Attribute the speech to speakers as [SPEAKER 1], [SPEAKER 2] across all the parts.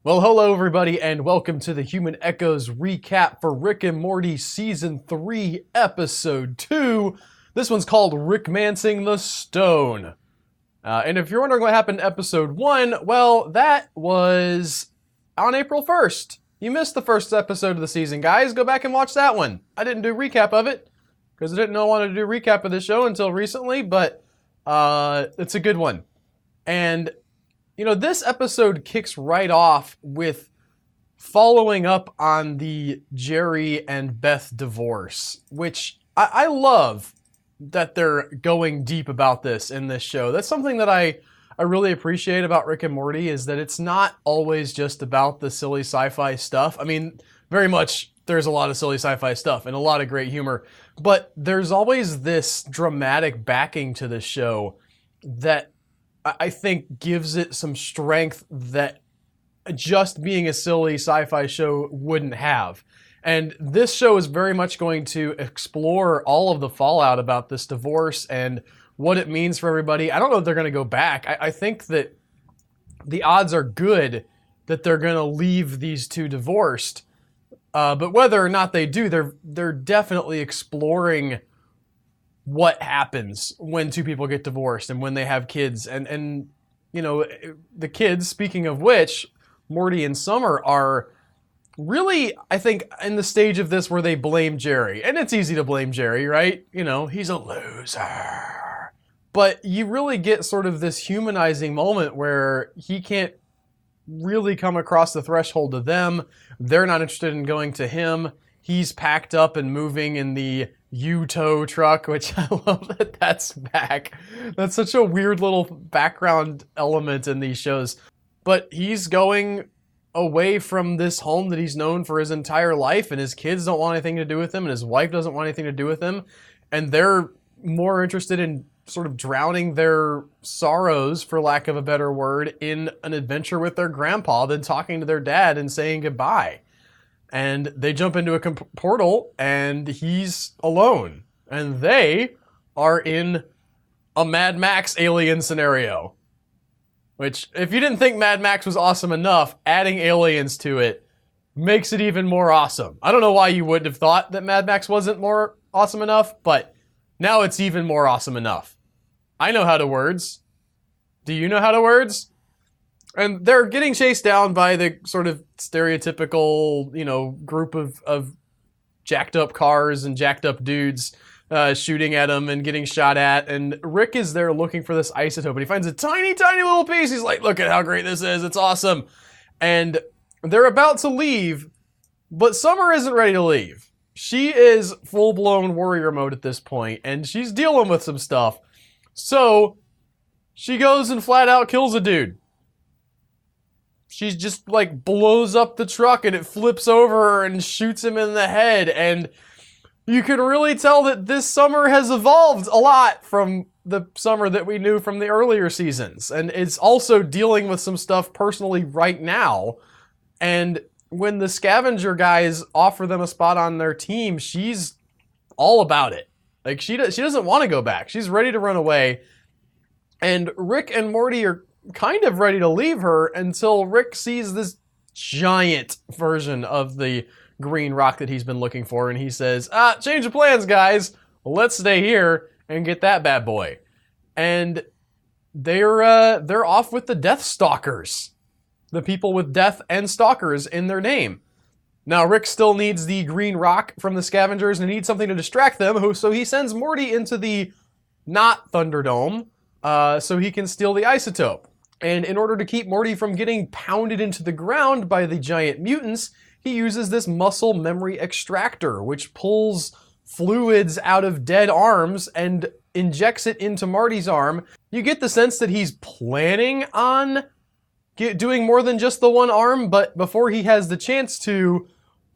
[SPEAKER 1] Well, hello everybody, and welcome to the Human Echoes recap for Rick and Morty Season 3, Episode 2. This one's called Rickmancing the Stone. And if you're wondering what happened in Episode 1, well, that was on April 1st. You missed the first episode of the season, guys. Go back and watch that one. I didn't do a recap of it, because I didn't know I wanted to do a recap of the show until recently, but it's a good one. And you know, this episode kicks right off with following up on the Jerry and Beth divorce, which I love that they're going deep about this in this show. That's something that I really appreciate about Rick and Morty, is that it's not always just about the silly sci-fi stuff. I mean, very much there's a lot of silly sci-fi stuff and a lot of great humor, but there's always this dramatic backing to the show that I think gives it some strength that just being a silly sci-fi show wouldn't have. And this show is very much going to explore all of the fallout about this divorce and what it means for everybody. I don't know if they're going to go back. I think that the odds are good that they're going to leave these two divorced. But whether or not they do, they're definitely exploring what happens when two people get divorced and when they have kids. And you know, the kids, speaking of which, Morty and Summer are really, I think, in the stage of this where they blame Jerry. And it's easy to blame Jerry, right? You know, he's a loser. But you really get sort of this humanizing moment where he can't really come across the threshold to them. They're not interested in going to him. He's packed up and moving in the U-tow truck, which I love that that's back. That's such a weird little background element in these shows. But he's going away from this home that he's known for his entire life, and his kids don't want anything to do with him, and his wife doesn't want anything to do with him, and they're more interested in sort of drowning their sorrows, for lack of a better word, in an adventure with their grandpa than talking to their dad and saying goodbye. And they jump into a portal, and he's alone. And they are in a Mad Max alien scenario. Which, if you didn't think Mad Max was awesome enough, adding aliens to it makes it even more awesome. I don't know why you wouldn't have thought that Mad Max wasn't more awesome enough, but now it's even more awesome enough. I know how to words. Do you know how to words? And they're getting chased down by the sort of stereotypical, you know, group of jacked up cars and jacked up dudes shooting at them and getting shot at. And Rick is there looking for this isotope, and he finds a tiny, tiny little piece. He's like, look at how great this is. It's awesome. And they're about to leave, but Summer isn't ready to leave. She is full-blown warrior mode at this point, and she's dealing with some stuff. So she goes and flat out kills a dude. She just like blows up the truck and it flips over and shoots him in the head. And you can really tell that this Summer has evolved a lot from the Summer that we knew from the earlier seasons. And it's also dealing with some stuff personally right now. And when the scavenger guys offer them a spot on their team, she's all about it. Like she doesn't want to go back. She's ready to run away. And Rick and Morty are kind of ready to leave her until Rick sees this giant version of the green rock that he's been looking for, and he says, change of plans, guys. Let's stay here and get that bad boy. And they're off with the Death Stalkers, the people with death and stalkers in their name. Now, Rick still needs the green rock from the scavengers and needs something to distract them, so he sends Morty into the not Thunderdome so he can steal the isotope. And in order to keep Morty from getting pounded into the ground by the giant mutants, he uses this muscle memory extractor, which pulls fluids out of dead arms and injects it into Marty's arm. You get the sense that he's planning on doing more than just the one arm, but before he has the chance to,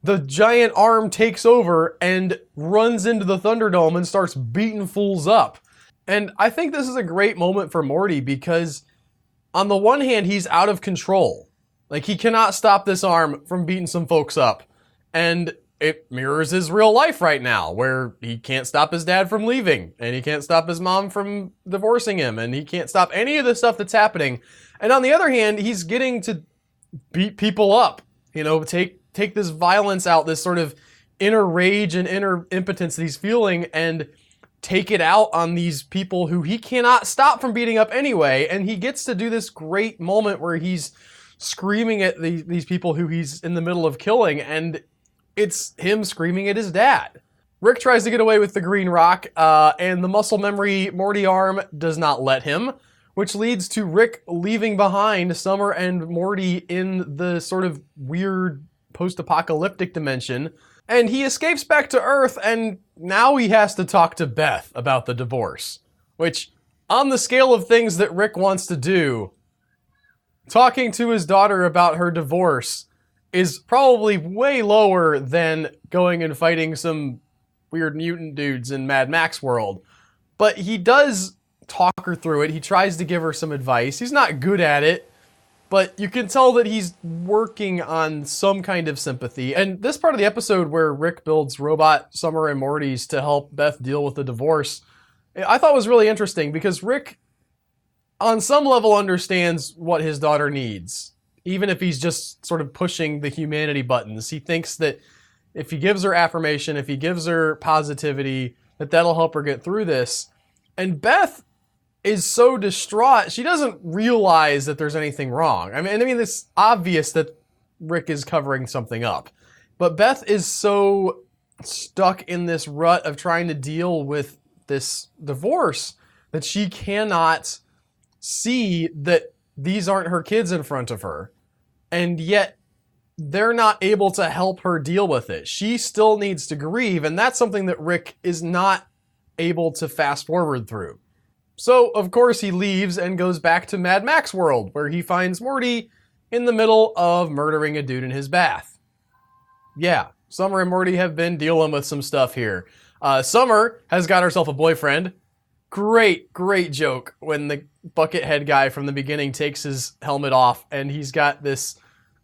[SPEAKER 1] the giant arm takes over and runs into the Thunderdome and starts beating fools up. And I think this is a great moment for Morty because on the one hand, he's out of control. Like, he cannot stop this arm from beating some folks up. And it mirrors his real life right now, where he can't stop his dad from leaving, and he can't stop his mom from divorcing him, and he can't stop any of the stuff that's happening. And on the other hand, he's getting to beat people up, take this violence out, this sort of inner rage and inner impotence that he's feeling, and take it out on these people who he cannot stop from beating up anyway. And he gets to do this great moment where he's screaming at these people who he's in the middle of killing, and it's him screaming at his dad. Rick tries to get away with the green rock, and the muscle memory Morty arm does not let him, which leads to Rick leaving behind Summer and Morty in the sort of weird post-apocalyptic dimension. And he escapes back to Earth, and now he has to talk to Beth about the divorce. Which, on the scale of things that Rick wants to do, talking to his daughter about her divorce is probably way lower than going and fighting some weird mutant dudes in Mad Max world. But he does talk her through it. He tries to give her some advice. He's not good at it, but you can tell that he's working on some kind of sympathy. And this part of the episode where Rick builds robot Summer and Morty's to help Beth deal with the divorce, I thought was really interesting because Rick, on some level, understands what his daughter needs. Even if he's just sort of pushing the humanity buttons, he thinks that if he gives her affirmation, if he gives her positivity, that'll help her get through this. And Beth is so distraught, she doesn't realize that there's anything wrong. I mean, it's obvious that Rick is covering something up. But Beth is so stuck in this rut of trying to deal with this divorce that she cannot see that these aren't her kids in front of her. And yet, they're not able to help her deal with it. She still needs to grieve, and that's something that Rick is not able to fast forward through. So, of course, he leaves and goes back to Mad Max world, where he finds Morty in the middle of murdering a dude in his bath. Yeah, Summer and Morty have been dealing with some stuff here. Summer has got herself a boyfriend. Great joke when the Buckethead guy from the beginning takes his helmet off, and he's got this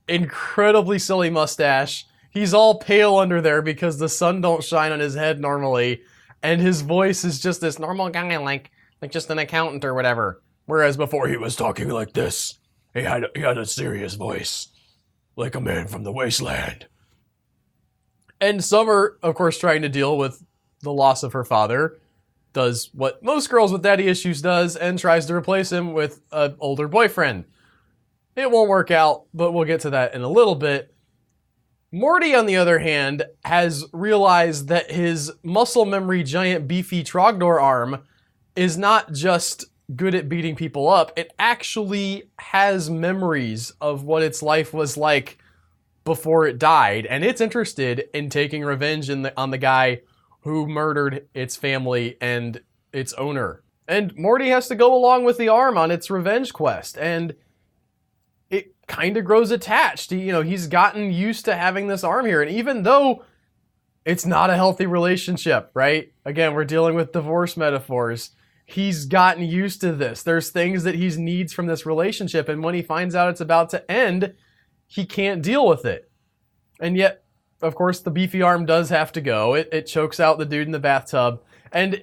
[SPEAKER 1] incredibly silly mustache. He's all pale under there because the sun don't shine on his head normally, and his voice is just this normal guy, like just an accountant or whatever. Whereas before he was talking like this. He had a serious voice, like a man from the wasteland. And Summer, of course, trying to deal with the loss of her father, does what most girls with daddy issues does and tries to replace him with an older boyfriend. It won't work out, but we'll get to that in a little bit. Morty, on the other hand, has realized that his muscle memory giant beefy Trogdor arm is not just good at beating people up, it actually has memories of what its life was like before it died, and it's interested in taking revenge on the guy who murdered its family and its owner. And Morty has to go along with the arm on its revenge quest, and it kind of grows attached. He's gotten used to having this arm here, and even though it's not a healthy relationship, right? Again, we're dealing with divorce metaphors. He's gotten used to this. There's things that he needs from this relationship, and when he finds out it's about to end, he can't deal with it. And yet, of course, the beefy arm does have to go. It chokes out the dude in the bathtub, and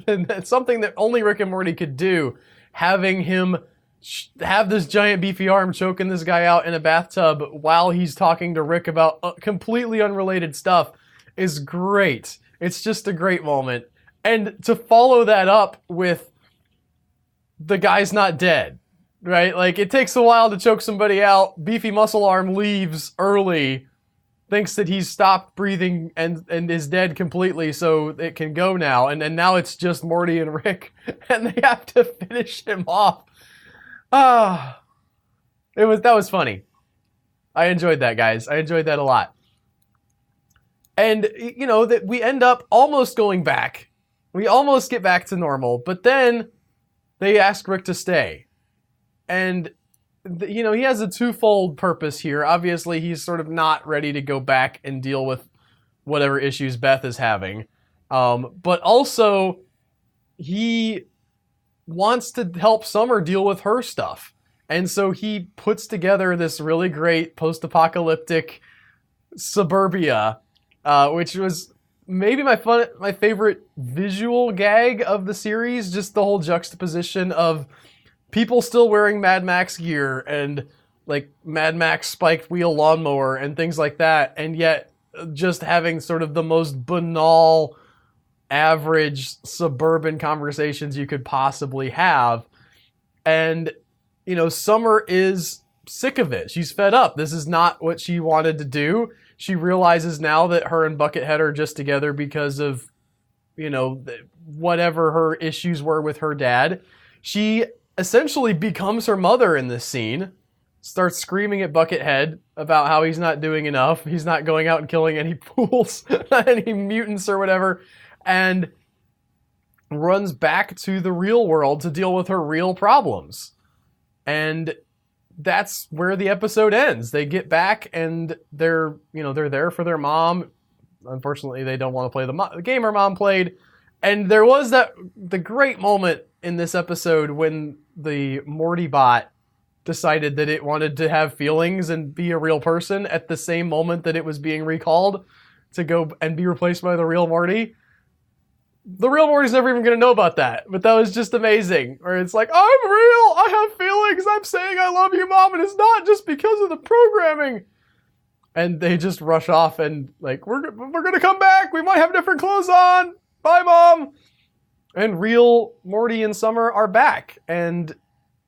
[SPEAKER 1] it's something that only Rick and Morty could do, having him have this giant beefy arm choking this guy out in a bathtub while he's talking to Rick about completely unrelated stuff is great. It's just a great moment. And to follow that up with the guy's not dead, right? Like, it takes a while to choke somebody out. Beefy muscle arm leaves early, thinks that he's stopped breathing and is dead completely, so it can go now. And now it's just Morty and Rick, and they have to finish him off. That was funny. I enjoyed that, guys. I enjoyed that a lot. And, that we end up almost going back. We almost get back to normal, but then they ask Rick to stay. And, he has a twofold purpose here. Obviously, he's sort of not ready to go back and deal with whatever issues Beth is having. But also, he wants to help Summer deal with her stuff. And so he puts together this really great post-apocalyptic suburbia, which was maybe my favorite visual gag of the series. Just the whole juxtaposition of people still wearing Mad Max gear and like Mad Max spiked wheel lawnmower and things like that, and yet just having sort of the most banal, average suburban conversations you could possibly have. And, you know, Summer is sick of it. She's fed up. This is not what she wanted to do. She realizes now that her and Buckethead are just together because of, you know, whatever her issues were with her dad. She essentially becomes her mother in this scene, starts screaming at Buckethead about how he's not doing enough. He's not going out and killing any fools, any mutants or whatever, and runs back to the real world to deal with her real problems. And that's where the episode ends. They get back and they're there for their mom. Unfortunately, they don't want to play the game her mom played. And there was the great moment in this episode when the Morty bot decided that it wanted to have feelings and be a real person at the same moment that it was being recalled to go and be replaced by the real Morty. The real Morty's never even going to know about that, but that was just amazing. Where it's like, I'm real, I have feelings, I'm saying I love you, Mom, and it's not just because of the programming. And they just rush off and like, we're going to come back, we might have different clothes on, bye, Mom. And real Morty and Summer are back and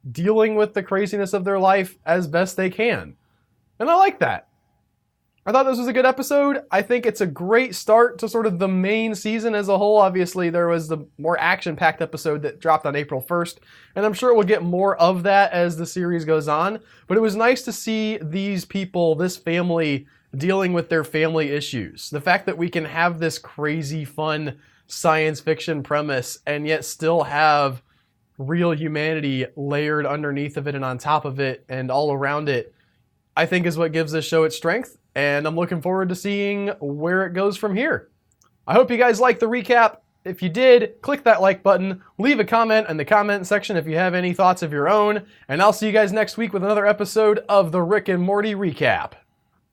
[SPEAKER 1] dealing with the craziness of their life as best they can. And I like that. I thought this was a good episode. I think it's a great start to sort of the main season as a whole. Obviously, there was the more action-packed episode that dropped on April 1st, and I'm sure we'll get more of that as the series goes on. But it was nice to see these people, this family, dealing with their family issues. The fact that we can have this crazy, fun science fiction premise and yet still have real humanity layered underneath of it and on top of it and all around it, I think is what gives this show its strength. And I'm looking forward to seeing where it goes from here. I hope you guys liked the recap. If you did, click that like button, leave a comment in the comment section if you have any thoughts of your own, and I'll see you guys next week with another episode of the Rick and Morty Recap.